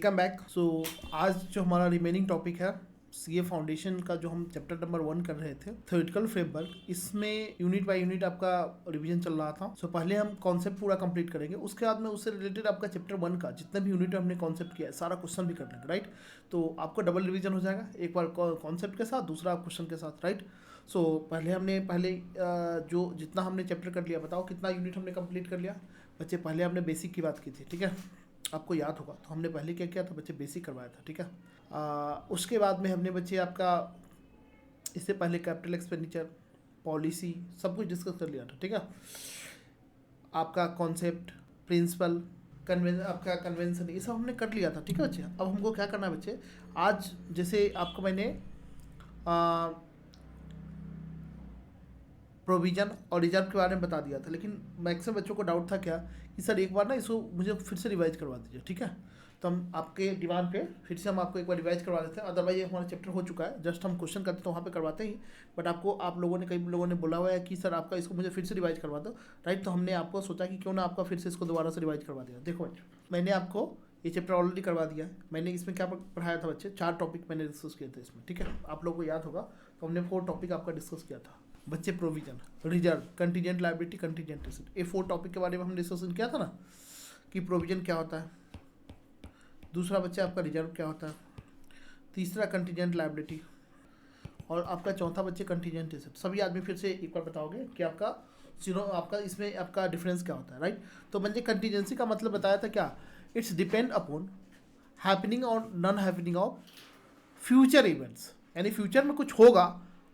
Welcome back. सो आज जो हमारा रिमेनिंग टॉपिक है सीए फाउंडेशन का, जो हम चैप्टर नंबर 1 कर रहे थे, थ्योरेटिकल फ्रेमवर्क, इसमें यूनिट बाय यूनिट आपका रिवीजन चल रहा था। सो पहले हम कॉन्सेप्ट पूरा कंप्लीट करेंगे, उसके बाद में उससे रिलेटेड आपका चैप्टर 1 का जितने भी यूनिट हमने कॉन्सेप्ट किया है सारा क्वेश्चन भी कर लेंगे, राइट। तो आपको डबल रिवीजन हो जाएगा, एक बार कॉन्सेप्ट के साथ, दूसरा क्वेश्चन के साथ, राइट। सो पहले जो जितना हमने चैप्टर कर लिया, बताओ कितना यूनिट हमने कंप्लीट कर लिया बच्चे। पहले हमने बेसिक की बात की थी, ठीक है, आपको याद होगा। तो हमने पहले क्या किया था बच्चे, बेसिक करवाया था, ठीक है। उसके बाद में हमने बच्चे आपका इससे पहले कैपिटल एक्सपेंडिचर पॉलिसी सब कुछ डिस्कस कर लिया था, ठीक है। आपका कॉन्सेप्ट, प्रिंसिपल, आपका कन्वेंशन, ये सब हमने कर लिया था, ठीक है बच्चे। अब हमको क्या करना है बच्चे, आज जैसे आपको मैंने प्रोविजन और रिजर्व के बारे में बता दिया था, लेकिन मैक्सिमम बच्चों को डाउट था क्या कि सर एक बार ना इसको मुझे फिर से रिवाइज करवा दीजिए, ठीक है। तो हम आपके डिमांड पे फिर से हम आपको एक बार रिवाइज करवा देते हैं। अदरवाइज हमारा चैप्टर हो चुका है, जस्ट हम क्वेश्चन करते तो वहाँ पे करवाते ही, बट आपको आप लोगों ने, कई लोगों ने बोला हुआ है कि सर आपका इसको मुझे फिर से रिवाइज करवा दो, राइट। तो हमने आपको सोचा कि क्यों ना आपका फिर से इसको दोबारा से रिवाइज करवा दिया। देखो बच्चे, मैंने आपको ये चैप्टर ऑलरेडी करवा दिया है। मैंने इसमें क्या पढ़ाया था बच्चे, 4 टॉपिक मैंने डिस्कस किए थे इसमें, ठीक है। आप लोगों को याद होगा, तो हमने 4 टॉपिक आपका डिस्कस किया था बच्चे। Provision, reserve, contingent liability, contingent asset, ये 4 टॉपिक के बारे में हमने डिस्कशन किया था ना, कि प्रोविजन क्या होता है, दूसरा बच्चे आपका रिजर्व क्या होता है, तीसरा कंटीजेंट लायबिलिटी, और आपका चौथा बच्चे कंटीजेंट एसेट। सभी आदमी फिर से एक बार बताओगे कि आपका आपका इसमें आपका डिफरेंस क्या होता है, राइट। तो बच्चे कंटीजेंसी का मतलब बताया था क्या, इट्स डिपेंड अपॉन हैपनिंग और non happening of future events, यानी फ्यूचर में कुछ होगा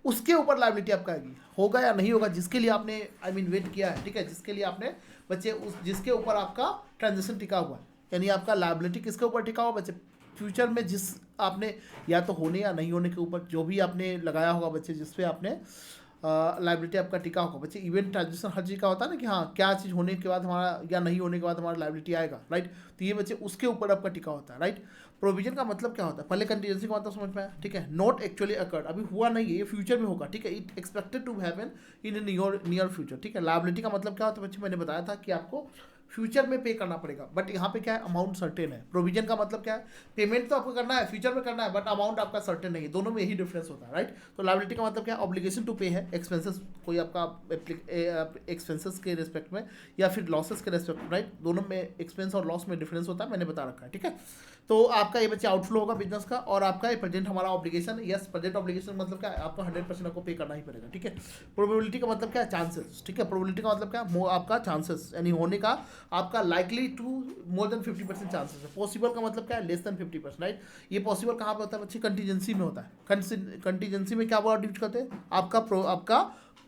उसके ऊपर लायबिलिटी आपका आएगी, होगा या नहीं होगा, जिसके लिए आपने वेट किया है, ठीक है, जिसके लिए आपने बच्चे जिसके ऊपर आपका ट्रांजेक्शन टिका हुआ है, यानी आपका लायबिलिटी किसके ऊपर टिका हुआ बच्चे, फ्यूचर में जिस आपने या तो होने या नहीं होने के ऊपर जो भी आपने लगाया होगा बच्चे, जिस पे आपने लायबिलिटी आपका टिका होगा बच्चे। इवेंट ट्रांजेक्शन हर चीज़ का होता है ना कि हाँ क्या चीज़ होने के बाद हमारा या नहीं होने के बाद हमारा लायबिलिटी आएगा, राइट। तो ये बच्चे उसके ऊपर आपका टिका होता है, राइट। प्रोविजन का मतलब क्या होता है, पहले कंटीजेंसी का मतलब समझ में आया, ठीक है। नॉट एक्चुअली अकर्ड, अभी हुआ नहीं है, ये फ्यूचर में होगा, ठीक है। It expected to happen in near future, ठीक है। लायबिलिटी का मतलब क्या होता है बच्चे, मैंने बताया था कि आपको फ्यूचर में पे करना पड़ेगा, बट यहाँ पे क्या है, अमाउंट सर्टेन है। प्रोविजन का मतलब क्या है, पेमेंट तो आपको करना है, फ्यूचर में करना है, बट अमाउंट आपका सर्टेन नहीं है। दोनों में यही डिफरेंस होता है, राइट। तो लायबिलिटी का मतलब क्या है, ऑब्लिगेशन टू पे है, एक्सपेंसेस कोई आपका एक्सपेंसेस के रिस्पेक्ट में या फिर लॉसेस के रिस्पेक्ट में, राइट। दोनों में एक्सपेंस और लॉस में डिफरेंस होता है, मैंने बता रखा है, ठीक है। तो आपका ये बच्चे आउटफ्लो होगा बिजनेस का, और आपका ये प्रेजेंट हमारा ऑब्लिगेशन, यस प्रेजेंट ऑब्लिगेशन मतलब क्या है, आपको 100% आपको पे करना ही पड़ेगा, ठीक है। प्रोबेबिलिटी का मतलब क्या है, चांसेस, ठीक है। प्रोबेबिलिटी का मतलब क्या है, आपका चांसेस, यानी होने का आपका likely to more than 50% chances है। पॉसिबल का मतलब क्या है, लेस देन 50%, राइट। ये पॉसिबल कहाँ पे होता है बच्चे, कंटीजेंसी में होता है। कंटीजेंसी में क्या वर्ड यूज करते हैं, आपका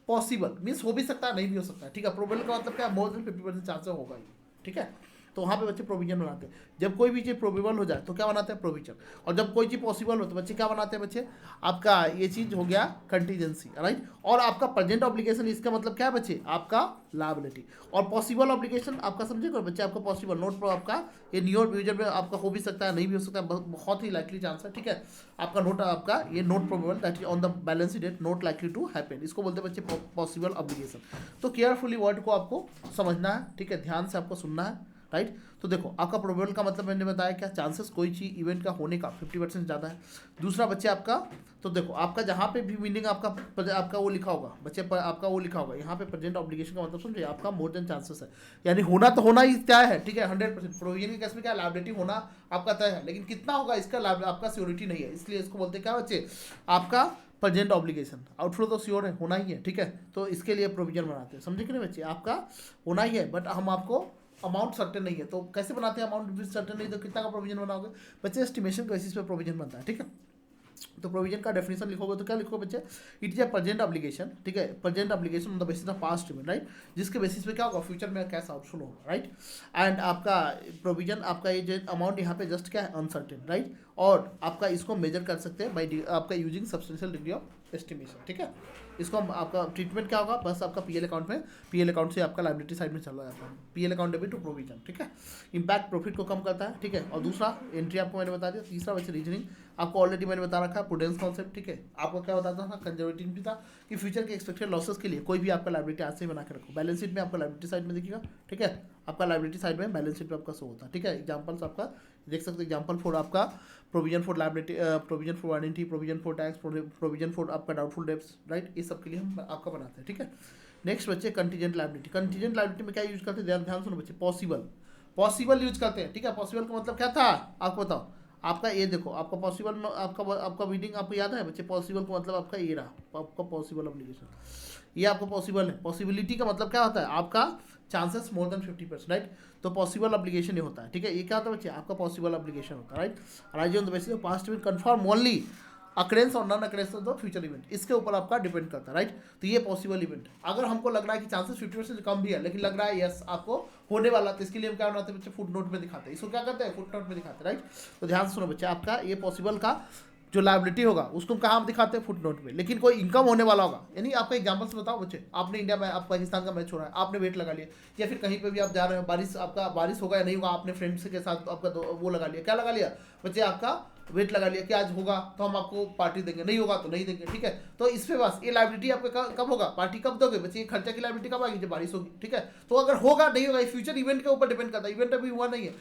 पॉसिबल मीन्स हो भी सकता है, नहीं भी हो सकता है, ठीक है। प्रोबेबल का मतलब क्या है, मोर देन 50% चांसेस होगा ही, ठीक है। तो वहाँ पे बच्चे प्रोविजन बनाते हैं। जब कोई भी चीज़ प्रोबेबल हो जाए तो क्या बनाते हैं, प्रोविजन। और जब कोई चीज़ पॉसिबल हो तो बच्चे क्या बनाते हैं बच्चे, आपका ये चीज़ हो गया कंटीजेंसी, राइट। और आपका प्रेजेंट ऑब्लिगेशन, इसका मतलब क्या है बच्चे, आपका लायबिलिटी। और पॉसिबल ऑब्लिगेशन आपका समझेगा बच्चे, आपका पॉसिबल नोट आपका ये नियर फ्यूचर में आपका हो भी सकता है, नहीं भी हो सकता है, बहुत ही लाइकली चांस है, ठीक है। आपका नोट, आपका ये not probable that is on the balance date, not likely to happen, इसको बोलते हैं बच्चे पॉसिबल ऑब्लिगेशन। तो केयरफुली वर्ड को आपको समझना है, ठीक है, ध्यान से आपको सुनना है, राइट। तो देखो आपका प्रोबेबल का मतलब मैंने बताया क्या, चांसेस कोई चीज इवेंट का होने का 50% ज़्यादा है। दूसरा बच्चे आपका, तो देखो आपका जहाँ पे भी मीनिंग आपका वो लिखा होगा बच्चे, आपका वो लिखा होगा यहाँ पे प्रेजेंट ऑब्लिगेशन का मतलब समझे, आपका मोर देन चांसेस है, यानी होना तो होना ही तय है, ठीक है। 100% प्रोविजन के केस में क्या लायबिलिटी होना आपका तय है, लेकिन कितना होगा इसका आपका सियोरिटी नहीं है, इसलिए इसको बोलते क्या बच्चे, आपका प्रेजेंट ऑब्लिगेशन। आउटफ्लो तो श्योर है, होना ही है, ठीक है। तो इसके लिए प्रोविजन बनाते हैं, समझे कि नहीं बच्चे, आपका होना ही है, बट हम आपको अमाउंट सर्टेन नहीं है, तो कैसे बनाते हैं, अमाउंट सर्टेन नहीं तो कितना का प्रोविजन बनाओगे बच्चे, एस्टिमेशन बेसिस पे प्रोविजन बनता है, ठीक है। तो प्रोविजन का डेफिनेशन लिखोगे तो क्या लिखोगे बच्चे, it is a present obligation, ठीक है, present obligation on the basis of past payment, right, जिसके बेसिस पे क्या होगा, फ्यूचर में कैश आउटफ्लो होगा, राइट। एंड आपका प्रोविजन, आपका ये जो अमाउंट यहाँ पे जस्ट क्या है, अनसर्टेन, राइट। और आपका इसको मेजर कर सकते हैं बाई आपका using substantial degree of estimation, ठीक है। इसको हम आपका ट्रीटमेंट क्या होगा, बस आपका पीएल अकाउंट में, पीएल अकाउंट से आपका लायबिलिटी साइड में चला जाता है, PL account debit to provision, ठीक है। इंपैक्ट प्रॉफिट को कम करता है, ठीक है। और दूसरा एंट्री आपको मैंने बता दिया। तीसरा बच्चे रीजनिंग आपको ऑलरेडी मैंने बता रखा है, प्रूडेंस कॉन्सेप्ट, ठीक है। आपको क्या बताता था, कंजर्वेटिव भी था कि फ्यूचर के एक्सपेक्टेड लॉसेस के लिए कोई भी आपका लायबिलिटी आज से ही बना के रखो। बैलेंस शीट में आपका लायबिलिटी साइड में देखिएगा, ठीक है, आपका लायबिलिटी साइड में बैलेंस शीट में आपका शो होता है, ठीक है। एग्जाम्पल्स आपका देख सकते हो एग्जाम्पल फॉर आपका provision for liability, provision for warranty, provision for tax, provision for आपका डाउटफुल डेब्ट्स, राइट, ये सब के लिए हम आपका बनाते हैं, ठीक है। नेक्स्ट बच्चे कंटीजेंट लायबिलिटी। कंटीजेंट लायबिलिटी में क्या यूज करते हैं, ध्यान ध्यान सुनो बच्चे, पॉसिबल यूज करते हैं, ठीक है। पॉसिबल का मतलब क्या था आपको बताओ, आपका ये देखो, आपका पॉसिबल में आपका मीनिंग आपको याद है बच्चे, पॉसिबल का मतलब आपका ये रहा, आपका पॉसिबल ऑब्लिगेशन, ये आपका पॉसिबल है। पॉसिबिलिटी का मतलब क्या होता है, आपका चांसेस मोर देन 50%, राइट। तो पॉसिबल ऑब्लिगेशन ये होता है, ठीक है। ये क्या होता है बच्चे, आपका पॉसिबल ऑब्लिगेशन होता है, right. Arising on the basis of past event confirm only occurrence or non occurrence of the future event, इसके ऊपर आपका डिपेंड करता है, राइट। तो ये पॉसिबल इवेंट, अगर हमको लग रहा है कि चांसेस 50% कम भी है, लेकिन लग रहा है यस आपको होने वाला, तो इसके लिए हम क्या बनाते हैं बच्चे, फुट नोट में दिखाते हैं। इसको क्या करते हैं, फुट नोट में दिखाते हैं, राइट। तो ध्यान सुनो बच्चे, आपका ये पॉसिबल का जो लायबिलिटी होगा उसको हम कहाँ हम दिखाते हैं, फुट नोट में। लेकिन कोई इनकम होने वाला होगा, यानी आपका एग्जाम्पल से बताओ बच्चे, आपने इंडिया में, आप पाकिस्तान का मैच हो रहा है, आपने वेट लगा लिया, या फिर कहीं पे भी आप जा रहे हो, बारिश, आपका बारिश होगा या नहीं होगा, आपने फ्रेंड्स के साथ आपका वो लगा लिया, क्या लगा लिया बच्चे, आपका वेट लगा लिया कि आज होगा तो हम आपको पार्टी देंगे, नहीं होगा तो नहीं देंगे, ठीक है। तो इस पे बस ये लायबिलिटी आपका कब होगा, पार्टी कब दोगे बच्चे, ये खर्चा की लायबिलिटी कब आएगी, जब बारिश होगी, ठीक है। तो अगर होगा नहीं होगा, ये फ्यूचर इवेंट के ऊपर डिपेंड करता है, इवेंट अभी हुआ नहीं है,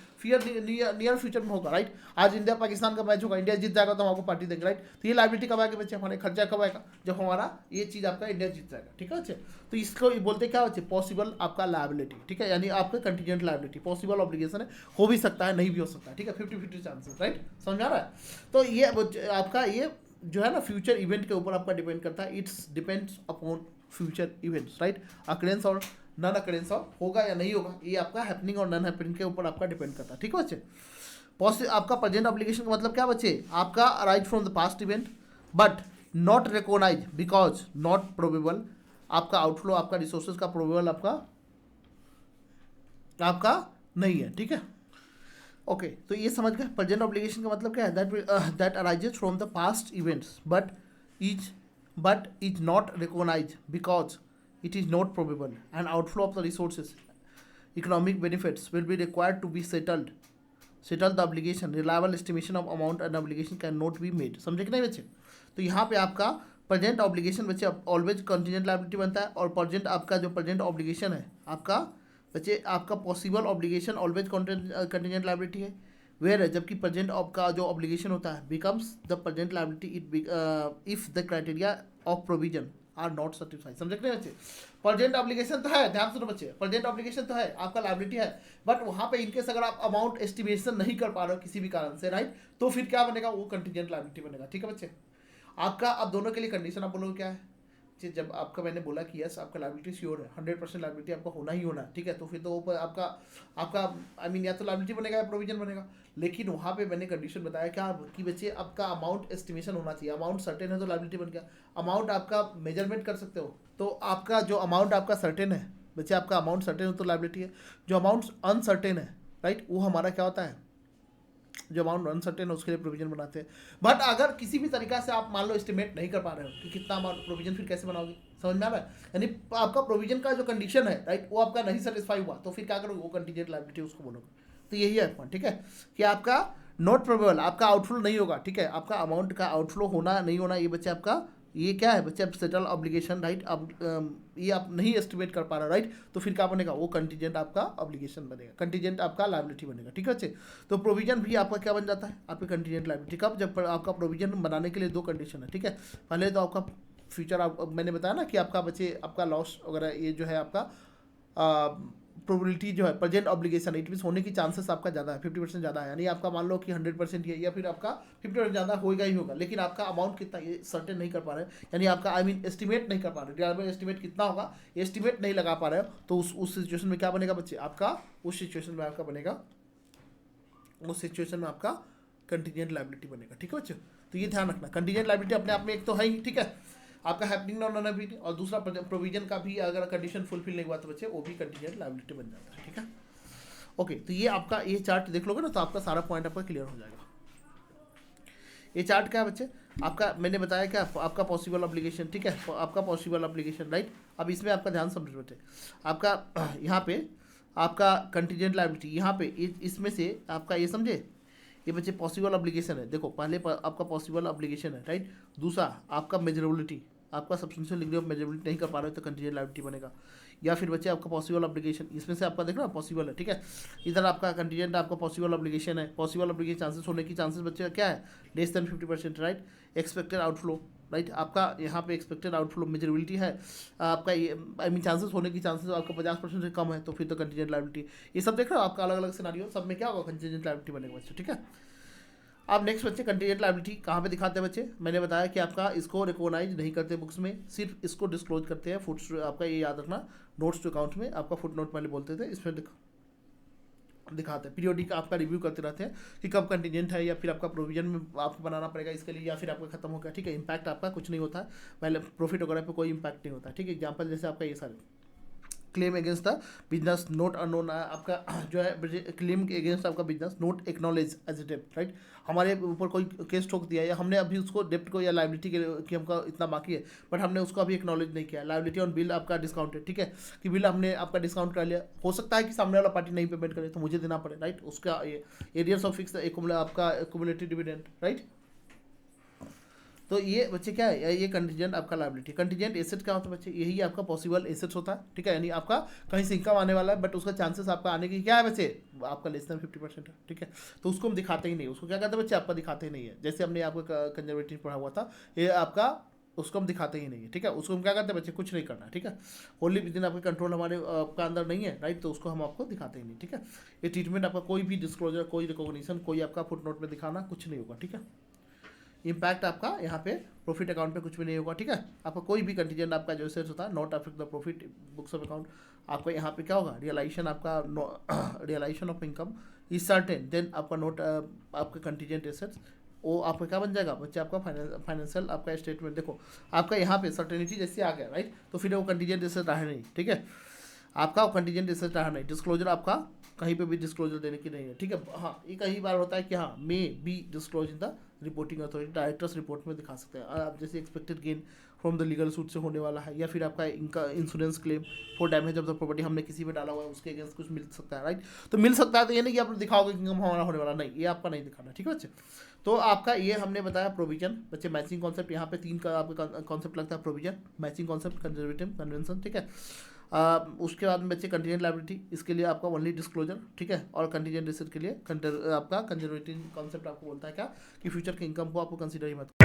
नियर फ्यूचर में होगा, राइट। आज इंडिया पाकिस्तान का मैच होगा, इंडिया जीत जाएगा तो हम आपको पार्टी देंगे, राइट। तो ये लायबिलिटी कब आएगी बच्चे, हमारे खर्चा कब आएगा, जब हमारा ये चीज़ आपका इंडिया जीत जाएगा, ठीक है बच्चे। तो इसको बोलते क्या बच्चे, पॉसिबल आपका लायबिलिटी, ठीक है, यानी आपका कंटीजेंट लायबिलिटी, पॉसिबल ऑब्लिगेशन है, हो भी सकता है नहीं भी हो सकता है, ठीक है, 50-50 चांसेस, राइट, समझ आ रहा है। तो ये आपका ये जो है ना फ्यूचर इवेंट के ऊपर आपका डिपेंड करता है, it's depends upon future events, right. Occurrence और नॉन अकरेंस ऑफ, होगा या नहीं होगा, ये आपका हैपनिंग और नॉन हैपनिंग के ऊपर आपका डिपेंड करता है, ठीक है बच्चे। आपका प्रेजेंट ऑब्लिगेशन का मतलब क्या बच्चे, आपका arise from the past event but not recognise because not probable, आपका आउटफ्लो, आपका रिसोर्सेज का प्रोबेबल आपका नहीं है, ठीक है। ओके तो ये समझ गए। प्रेजेंट ऑब्लिगेशन का मतलब क्या है, that arises from the past events but is not recognise because it is not probable, and outflow of the resources, economic benefits will be required to be settle the obligation, reliable estimation of amount and obligation cannot be made, समझे कि नहीं बच्चे। तो यहाँ पे आपका present obligation बच्चे always contingent liability बनता है, और प्रेजेंट आपका जो प्रेजेंट ऑब्लिगेशन है आपका बच्चे, आपका possible obligation always contingent liability है, वेयर है, जबकि प्रेजेंट आपका जो ऑब्लिगेशन होता है becomes the present liability if the criteria of provision are not certified, समझ रहे बच्चे। प्रेजेंट ऑब्लिगेशन तो है, ध्यान सुनो बच्चे, प्रेजेंट ऑब्लिगेशन तो है, आपका लायबिलिटी है, बट वहाँ पे इनकेस अगर आप अमाउंट एस्टिमेशन नहीं कर पा रहे हो किसी भी कारण से, राइट, तो फिर क्या बनेगा, वो कंटीजेंट लायबिलिटी बनेगा, ठीक है बच्चे। आपका अब दोनों के लिए कंडीशन आप बोलोगे क्या है, जब आपका मैंने बोला कि यस आपका लायबिलिटी श्योर है, 100% लायबिलिटी आपका होना ही होना है, ठीक है, तो फिर तो आपका आई मीन या तो लायबिलिटी बनेगा या प्रोविजन बनेगा। लेकिन वहाँ पे मैंने कंडीशन बताया क्या कि बच्चे आपका अमाउंट एस्टिमेशन होना चाहिए, अमाउंट सर्टेन है तो लायबिलिटी बन गया, अमाउंट आपका मेजरमेंट कर सकते हो, तो आपका जो अमाउंट आपका सर्टेन है बच्चे, आपका अमाउंट सर्टेन हो तो लायबिलिटी है, जो अमाउंट अनसर्टेन है, राइट, वो हमारा क्या होता है, जो अमाउंट अनसर्टेन है उसके लिए प्रोविजन बनाते हैं। बट अगर किसी भी तरीका से आप मान लो एस्टिमेट नहीं कर पा रहे हो कि कितना अमाउंट प्रोविजन, फिर कैसे बनाओगे, समझ में आ रहा है, यानी आपका प्रोविजन का जो कंडीशन है, राइट, वो आपका नहीं सेटिस्फाई हुआ, तो फिर क्या करोगे, वो कंटीजेंट लायबिलिटी उसको बोलोगे। तो यही है पॉइंट, ठीक है, कि आपका नॉट प्रोबेबल, आपका आउटफ्लो नहीं होगा, ठीक है, आपका अमाउंट का आउटफ्लो होना नहीं होना, ये बच्चे आपका ये क्या है बच्चे, अब सेटल ऑब्लिगेशन, राइट, अब ये आप नहीं एस्टिमेट कर पा रहे, राइट, तो फिर क्या बनेगा, वो कंटीजेंट आपका ऑब्लिगेशन बनेगा, कंटीजेंट आपका लायबिलिटी बनेगा, ठीक है बच्चे। तो प्रोविजन भी आपका क्या बन जाता है, आपकी कंटीजेंट लायबिलिटी कब, जब आपका प्रोविजन बनाने के लिए दो कंडीशन है, ठीक है। पहले तो आपका फ्यूचर, आप मैंने बताया ना कि आपका बच्चे आपका लॉस वगैरह, ये जो है आपका प्रोबेबिलिटी जो है प्रेजेंट ऑब्लिगेशन, इट मीन्स होने की चांसेस आपका ज़्यादा है, 50% ज़्यादा है, यानी आपका मान लो कि 100% है, या फिर आपका 50% ज़्यादा होगा ही होगा, लेकिन आपका अमाउंट कितना ये सर्टेन नहीं कर पा रहे, यानी आपका आई मीन एस्टिमेट नहीं कर पा रहे, रिलायबल एस्टिमेट कितना होगा एस्टिमेट नहीं लगा पा रहे हो, तो उस सिचुएशन में क्या बनेगा बच्चे, आपका उस सिचुएशन में आपका बनेगा, उस सिचुएशन में आपका कंटीजेंट लायबिलिटी बनेगा, ठीक है बच्चे। तो ये ध्यान रखना, कंटीजेंट लायबिलिटी अपने आप में एक तो है ही, ठीक है, आपका हैपनिंग नॉन हैपनिंग, और दूसरा प्रोविजन का भी अगर कंडीशन फुलफिल नहीं हुआ तो बच्चे वो भी कंटीजेंट लायबिलिटी बन जाता है, ठीक है। ओके तो ये आपका ये चार्ट देख लोगे ना तो आपका सारा पॉइंट आपका क्लियर हो जाएगा। ये चार्ट क्या है बच्चे, आपका मैंने बताया क्या, आपका पॉसिबल ऑब्लिगेशन, ठीक है, आपका पॉसिबल ऑब्लिगेशन, राइट। अब इसमें आपका ध्यान समझ बच्चे, आपका यहाँ पे आपका कंटीजेंट लायबिलिटी, यहाँ पे इसमें से आपका ये समझे, ये बच्चे पॉसिबल ऑब्लिगेशन है, देखो पहले आपका पॉसिबल ऑब्लिगेशन है, राइट, दूसरा आपका मेजरेबिलिटी, आपका सब्सटेंशियल डिग्री ऑफ मेजरेबिलिटी नहीं कर पा रहे हो तो कंटीजेंट लायबिलिटी बनेगा। या फिर बच्चे आपका पॉसिबल ऑब्लिगेशन, इसमें से आपका देखना पॉसिबल है, ठीक है। इधर आपका कंटीजेंट आपका पॉसिबल ऑब्लिगेशन है, पॉसिबल ऑब्लिगेशन चांसेस होने की चांसेस बच्चे का क्या है, less than 50%, right. Expected outflow, right, आपका यहाँ पे एक्सपेक्टेड आउटफ्लो मेजरेबिलिटी है आपका, आई मीन चांसेस होने की चांसेस आपका 50% से कम है, तो फिर तो कंटीजेंट लायबिलिटी। ये सब देख रहे हो आपका अलग अलग सिनारियो, सब में क्या होगा, कंटीजेंट लायबिलिटी बनेगा बच्चे, ठीक है। अब नेक्स्ट बच्चे कंटीजेंट लायबिलिटी कहाँ पे दिखाते हैं बच्चे, मैंने बताया कि आपका इसको रिकॉग्नाइज नहीं करते बुक्स में, सिर्फ इसको डिस्क्लोज करते हैं फुट, आपका ये याद रखना, नोट्स टू अकाउंट में आपका फुट नोट पहले बोलते थे, इसमें दिखाते हैं। पीरियोडिक आपका रिव्यू करते रहते हैं कि कब कंटीजेंट है, या फिर आपका प्रोविजन में आपको बनाना पड़ेगा इसके लिए, या फिर आपका खत्म हो गया, ठीक है। इंपैक्ट आपका कुछ नहीं होता है, पहले प्रॉफिट वगैरह पे कोई इंपैक्ट नहीं होता है, ठीक है। एग्जाम्पल जैसे आपका ये सारे claim against the business not unknown, आपका जो है क्लेम के अगेंस्ट आपका business not acknowledge as a डेप्ट, राइट। हमारे ऊपर कोई केस ठोक दिया या हमने अभी उसको डेप्ट को या लाइबिलिटी के कि हमका इतना बाकी है, बट हमने उसको अभी एक्नॉलेज नहीं किया, लाइबिलिटी ऑन बिल आपका डिस्काउंटेड, ठीक है, कि बिल हमने आपका डिस्काउंट कर लिया, हो सकता है कि सामने वाला पार्टी नहीं पेमेंट करे तो मुझे देना पड़े, राइट। उसका ये एरियर्स ऑफ फिक्स आपका एक्युमुलेटेड डिविडेंड, राइट। तो ये बच्चे क्या है, ये कंटीजेंट आपका लायबिलिटी। कंटीजेंट एसेट क्या होता है बच्चे, यही आपका पॉसिबल एसेट्स होता है, ठीक है, यानी आपका कहीं से इनकम आने वाला है बट उसका चांसेस आपका आने की क्या है बच्चे, आपका लेस देन 50% है, ठीक है। तो उसको हम दिखाते ही नहीं, उसको क्या कहते हैं बच्चे, आपका दिखाते ही नहीं है। जैसे हमने आपका कंजर्वेटिव पढ़ा हुआ था, ये आपका उसको हम दिखाते ही नहीं है, ठीक है। उसको हम क्या करते हैं बच्चे, कुछ नहीं करना, ठीक है। होली विद इन आपके कंट्रोल हमारे आपका अंदर नहीं है, राइट, तो उसको हम आपको दिखाते ही नहीं, ठीक है। ये ट्रीटमेंट आपका कोई भी डिस्क्लोजर, कोई रिकॉग्निशन, कोई आपका फुट नोट में दिखाना कुछ नहीं होगा, ठीक है। इम्पैक्ट आपका यहाँ पे प्रॉफिट अकाउंट पे कुछ भी नहीं होगा, ठीक है। आपका कोई भी कंटीजेंट आपका जो सेल्स होता है not affect the profit books of account, आपका यहाँ पे क्या होगा, रियलाइजेशन आपका realisation of income is certain, then आपका नोट आपका कंटीजेंट एसेट्स वो आपका क्या बन जाएगा बच्चे, आपका फाइनेंशियल आपका स्टेटमेंट। देखो आपका यहाँ पे सर्टेनिटी जैसे आ गया, राइट, तो फिर वो कंटीजेंट एसेट रहा नहीं, ठीक है। आपका कंटीजेंट एसेट रहा नहीं, डिस्क्लोजर आपका कहीं पे भी डिस्क्लोजर देने की नहीं है, ठीक है। हाँ, ये कई बार होता है कि हाँ may be disclose in the reporting authority, directors report में दिखा सकते हैं आप, जैसे expected gain from the legal suit से होने वाला है, या फिर आपका इनका insurance claim for damage of the property हमने किसी पे डाला हुआ है उसके अगेंस्ट कुछ मिल सकता है, राइट। तो मिल सकता है, तो ये नहीं कि आप दिखाओगे कि इनकम हमारा होने वाला, नहीं, ये आपका नहीं दिखाना, ठीक है बच्चे। तो आपका ये हमने बताया प्रोविजन बच्चे, मैचिंग कॉन्सेप्ट, यहाँ पे 3 का आपका कॉन्सेप्ट लगता है, provision, matching concept, conservative convention, ठीक है। उसके बाद में बच्चे कंटीजेंट लायबिलिटी, इसके लिए आपका ओनली डिस्क्लोजर, ठीक है। और कंटीजेंट एसेट के लिए आपका कंजर्वेटिव कॉन्सेप्ट आपको बोलता है क्या, कि फ्यूचर के इनकम को आपको कंसीडर ही मत